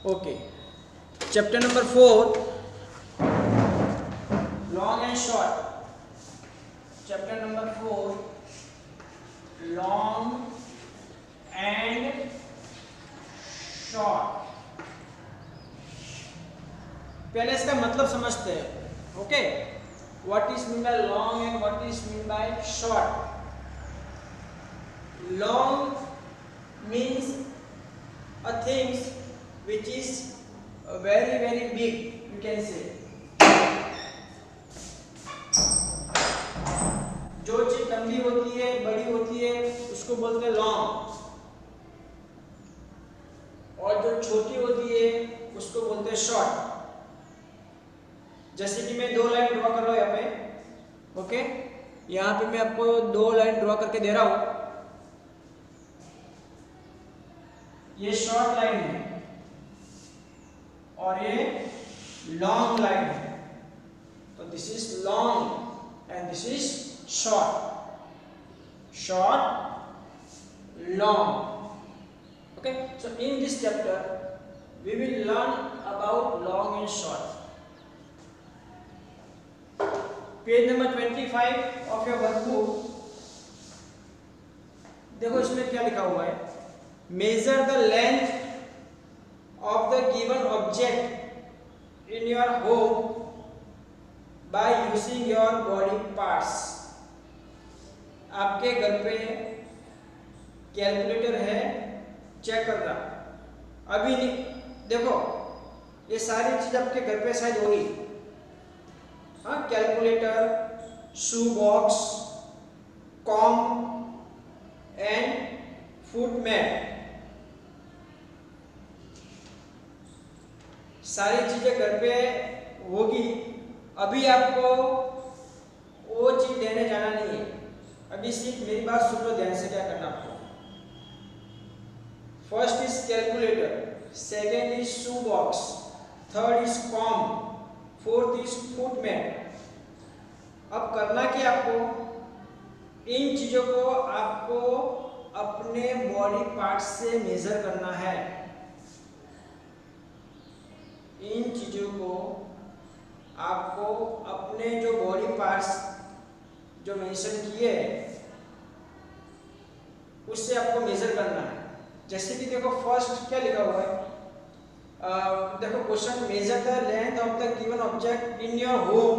Okay, chapter number 4 long and short. Chapter number 4 long and short. पहले इसका मतलब समझते हैं। Okay, what is mean by long and what is mean by short. Long means a things which is very big, you can say। जो चीज लंबी होती है, बड़ी होती है, उसको बोलते हैं लॉन्ग, और जो छोटी होती है उसको बोलते हैं शॉर्ट। जैसे कि मैं 2 लाइन ड्रॉ कर रहा हूं यहाँ पे। ओके, यहाँ पे मैं आपको 2 लाइन ड्रॉ करके दे रहा हूं। ये शॉर्ट लाइन है और ये लॉन्ग लाइन है। तो this is long and this is short. Short, long. Okay, so in this chapter we will learn about long and short. Page number 25 of your workbook. देखो इसमें क्या लिखा हुआ है। Measure the length of the given object in your home by using your body parts। आपके घर पे calculator है, चेक करना। अभी नहीं, देखो ये सारी चीज आपके घर पे शायद होगी। हाँ, calculator, shoe box, comb and foot mat, सारी चीजें घर पे होगी। अभी आपको वो चीज देने जाना नहीं है। अभी सिर्फ मेरी बात सुन लो ध्यान से। क्या करना आपको, first is calculator, second is shoe box, third is comb, fourth is foot mat. अब करना क्या आपको, इन चीजों को आपको अपने बॉडी पार्ट से मेजर करना है। इन चीजों को आपको अपने जो बॉडी पार्ट्स जो मेंशन किए उससे आपको मेजर करना है। जैसे कि देखो फर्स्ट क्या लिखा हुआ है। देखो question, measure the length of the given object in your home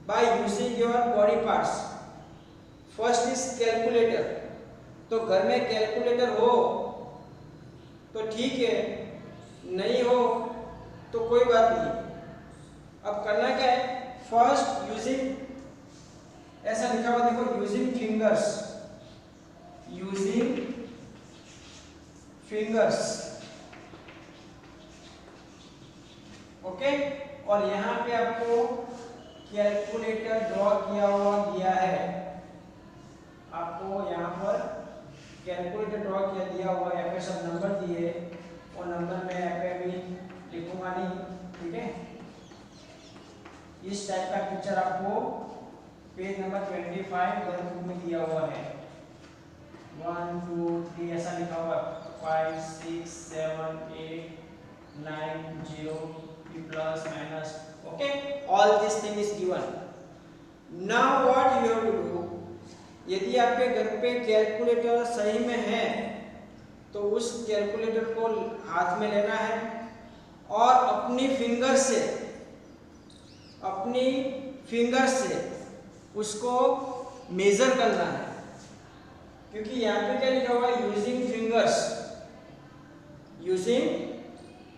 by using your body parts. First is calculator. तो घर में कैलकुलेटर हो तो ठीक है, नहीं हो तो कोई बात नहीं। अब करना क्या है, फर्स्ट यूजिंग, ऐसा लिखा हुआ देखो, using fingers, using fingers. Okay, और यहां पे आपको कैलकुलेटर ड्रॉ किया हुआ दिया है। आपको यहां पर कैलकुलेटर ड्रॉ किया दिया हुआ है, पे सब नंबर दिए, और नंबर में यहाँ पे भी लिखूंगा नहीं, ठीक है। इस टाइप का पिक्चर आपको पेज नंबर 25 वर्कबुक में दिया हुआ है। 1 2 3 ऐसा लिखा हुआ, 5 6 7 8 9 0 plus minus. Okay, all this thing is given. Now what you have to do, यदि आपके घर पे कैलकुलेटर सही में है तो उस कैलकुलेटर को हाथ में लेना है और अपनी फिंगर से उसको मेजर करना है। क्योंकि यहाँ पे क्या लिखा हुआ है, यूजिंग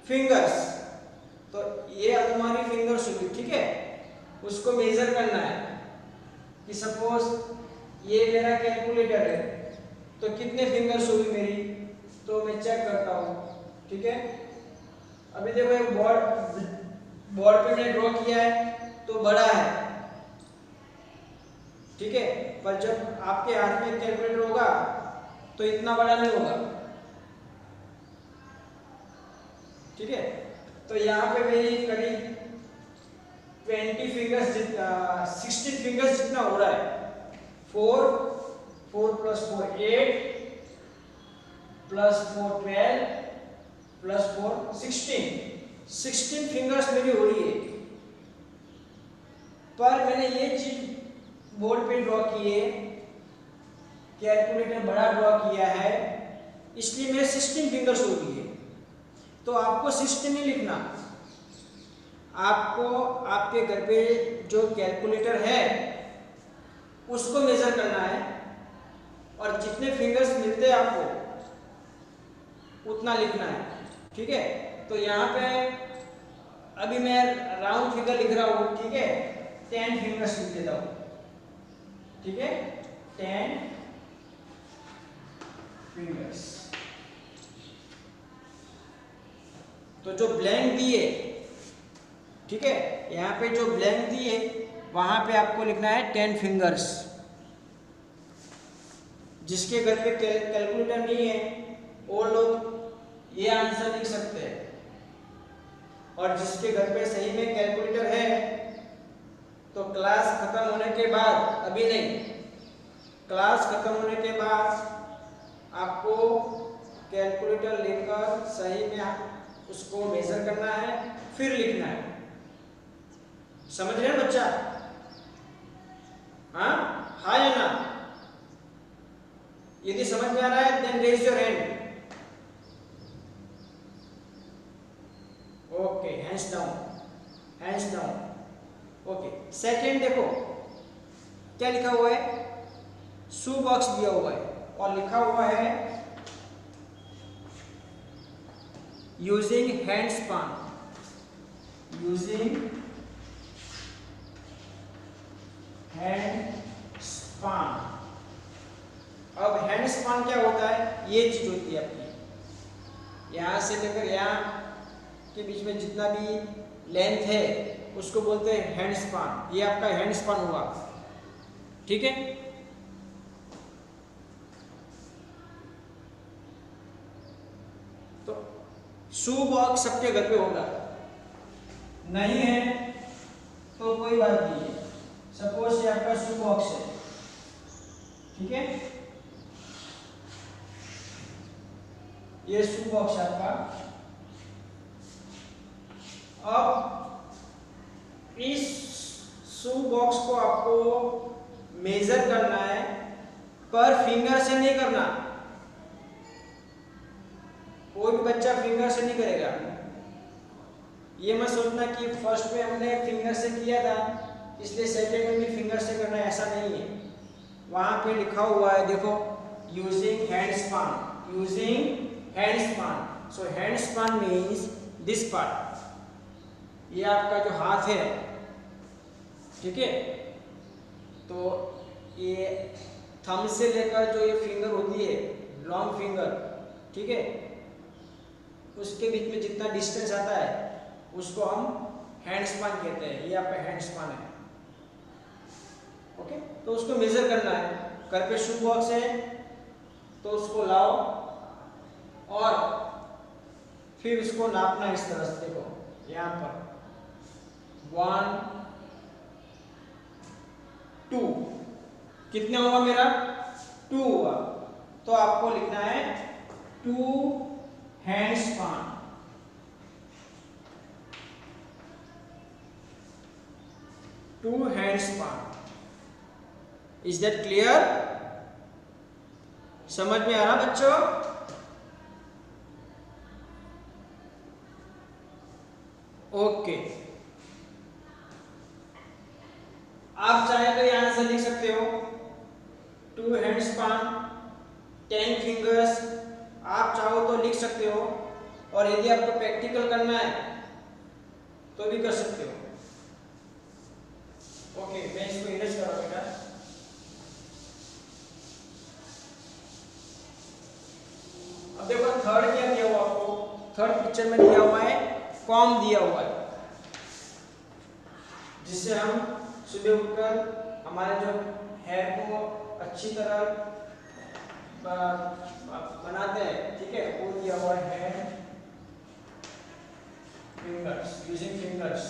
फिंगर्स। तो ये तुम्हारी फिंगर्स होगी, ठीक है। उसको मेजर करना है कि सपोज ये मेरा कैलकुलेटर है तो कितने फिंगर्स होगी मेरी, तो मैं चेक करता हूँ, ठीक है। अभी देखो एक बोर्ड पे मैंने ड्रॉ किया है तो बड़ा है, ठीक है। पर जब आपके हाथ में कैलकुलेटर होगा तो इतना बड़ा नहीं होगा, ठीक है। तो यहाँ पे मेरी करीब 20 फिंगर्स 16 फिंगर्स जितना हो रहा है। 4 4 + 4 8 +4 12 +4 16 फिंगर्स मेरी हो रही है। पर मैंने ये चीज बोर्ड पे ड्रॉ की है, कैलकुलेटर बड़ा ड्रॉ किया है, इसलिए मेरे 16 फिंगर्स हो रही है। तो आपको 16 नहीं लिखना, आपको आपके घर पे जो कैलकुलेटर है उसको मेजर करना है, और जितने फिंगर्स मिलते हैं आपको उतना लिखना है। ठीक है, तो यहाँ पे अभी मैं राउंड फिगर लिख रहा हूँ। ठीक है, 10 फिंगर्स लिख देता हूँ। ठीक है, 10 फिंगर्स। तो जो ब्लैंक दिए, ठीक है, यहाँ पे जो ब्लैंक दिए वहां पे आपको लिखना है 10 फिंगर्स। जिसके घर पे कैलकुलेटर नहीं है वो लोग ये आंसर लिख सकते हैं, और जिसके घर पे सही में कैलकुलेटर है तो क्लास खत्म होने के बाद, अभी नहीं, क्लास खत्म होने के बाद आपको कैलकुलेटर लेकर सही में उसको मेजर करना है, फिर लिखना है। समझ रहे हैं बच्चा? हाँ या ना? यदि समझ में आ रहा है then raise your hand. Okay, hands down, hands down. Okay, second देखो क्या लिखा हुआ है, शू बॉक्स दिया हुआ है और लिखा हुआ है using hand span, using hand span. अब हैंड स्पान क्या होता है? ये चीज होती है आपकी, यहां से लेकर यहां के बीच में जितना भी लेंथ है उसको बोलते हैं हैंड स्पान। ये आपका हैंड स्पान हुआ। ठीक है, तो शू बॉक्स सबके घर पे होगा, नहीं है तो कोई बात नहीं है। सपोज ये आपका शू बॉक्स है, ठीक है, ये शू बॉक्स है आपका। अब इस शू बॉक्स को आपको मेजर करना है, पर फिंगर से नहीं करना। कोई भी बच्चा फिंगर से नहीं करेगा। ये मत सोचना कि फर्स्ट में हमने फिंगर से किया था इसलिए सेकंड में भी फिंगर से करना है, ऐसा नहीं है। वहां पे लिखा हुआ है देखो, using hand span, using hand span. So hand span means this part, ये आपका जो हाथ है, ठीक है, तो ये थंब से लेकर जो ये फिंगर होती है, लॉन्ग फिंगर, ठीक है, उसके बीच में जितना डिस्टेंस आता है उसको हम हैंड स्पान कहते हैं। ये आपका हैंड स्पान है। ओके, तो उसको मेजर करना है। घर पे शू बॉक्स है तो उसको लाओ और फिर उसको नापना इस तरह से। देखो यहाँ पर 1 2 कितना हुआ मेरा? 2 हुआ। तो आपको लिखना है 2 hand span. Two hand span. Is that clear? समझ में आ रहा बच्चों? ओके, आप चाहे तो यहां से लिख सकते हो 2 हैंड स्पान 10 फिंगर्स, आप चाहो तो लिख सकते हो, और यदि आपको प्रैक्टिकल करना है तो भी कर सकते हो। ओके, मैं इसको इरेज कर रहा हूं बेटा। अब देखो थर्ड क्या दिया हुआ आपको, थर्ड पिक्चर में दिया हुआ है कॉम दिया हुआ है, जिससे हम सुबह उठकर हमारे जो हेयर को अच्छी तरह बनाते हैं, ठीक है, वो दिया हुआ है फिंगर्स, यूजिंग फिंगर्स।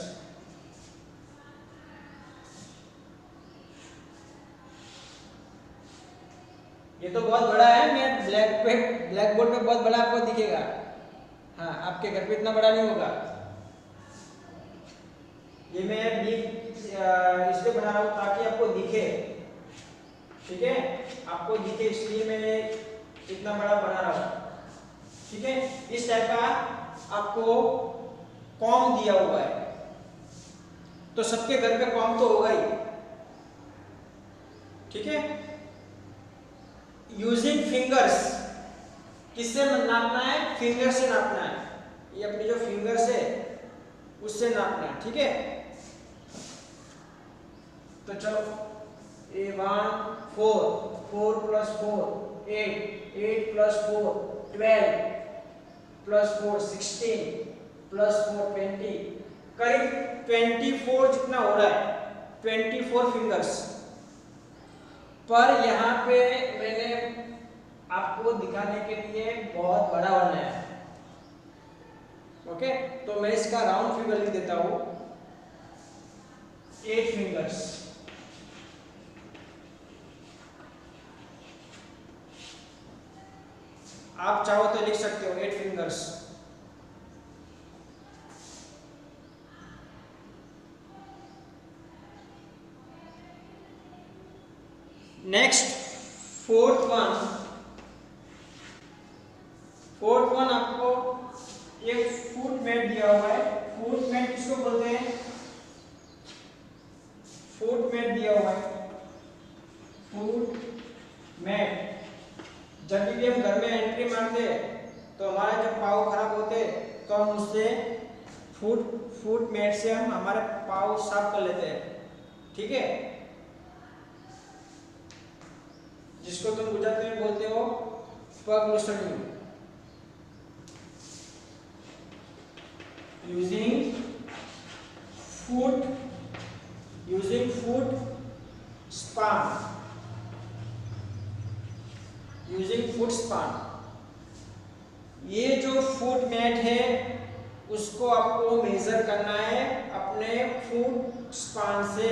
ये तो बहुत बड़ा है, मैं ब्लैक बोर्ड पे बहुत बड़ा आपको दिखेगा। हाँ, आपके घर पे इतना बड़ा नहीं होगा। ये मैं इसलिए बना रहा हूँ ताकि आपको दिखे, ठीक है, आपको दिखे इसलिए मैं इतना बड़ा बना रहा हूँ, ठीक है। इस टाइप का आपको कॉम दिया हुआ है, तो सबके घर पे कॉम तो होगा ही, ठीक है। यूजिंग फिंगर्स, किससे नापना है? फिंगर से नापना है, ये अपनी जो फिंगर्स है उससे नापना है, ठीक है। तो चलो, 4 4 + 4 8 8 + 4 12 + 4 16 + 4 20, करीब 24 जितना हो रहा है, 24 फिंगर्स। पर यहाँ पे मैंने आपको दिखाने के लिए बहुत बड़ा बनाया है, ओके। तो मैं इसका राउंड फिगर लिख देता हूँ, 8 फिंगर्स। आप चाहो तो लिख सकते हो 8 फिंगर्स। नेक्स्ट फोर्थ वन आपको एक फुट मैट दिया हुआ है। फुट मैट किसको बोलते हैं? फुट मैट दिया हुआ है, फुट मैट। जब भी हम घर में एंट्री मारते तो हमारे जब पाँव खराब होते तो हम उससे फुट मैट से हम हमारे पाँव साफ कर लेते हैं, ठीक है। जिसको तुम गुजराती में बोलते हो पग लूसणिયું। Using foot span. ये जो फुट मैट है उसको आपको मेजर करना है अपने फुट स्पान से।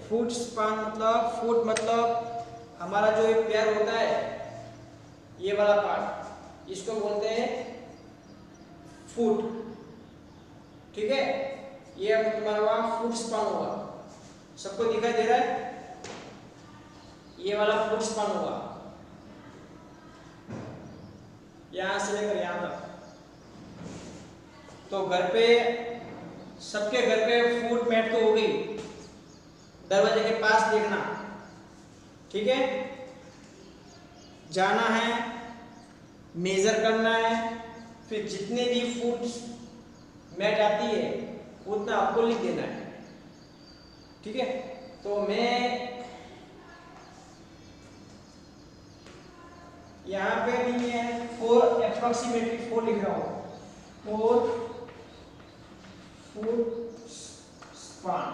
फुट स्पान मतलब, फुट मतलब हमारा जो एक पैर होता है, ये वाला पार्ट, इसको बोलते हैं फुट, ठीक है। ये अब तुम्हारा वहां फुट स्पान होगा, सबको दिखाई दे रहा है? ये वाला फुट स्पान होगा, यहां से लेकर यहां तक। तो घर पे, सबके घर पे फुट मैट तो हो गई, दरवाजे के पास देखना, ठीक है। जाना है, मेजर करना है, फिर जितने भी फुट मैट आती है उतना आपको लिख देना है, ठीक है। तो मैं यहाँ पे भी मैं 4 अप्रोक्सीमेटली 4 लिख रहा हूँ, 4 फुट स्पान।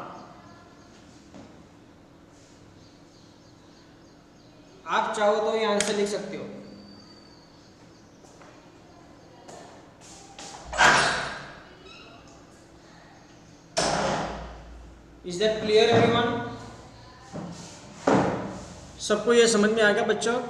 आप चाहो तो ये आंसर लिख सकते हो। Is that clear everyone? सबको ये समझ में आ गया बच्चों?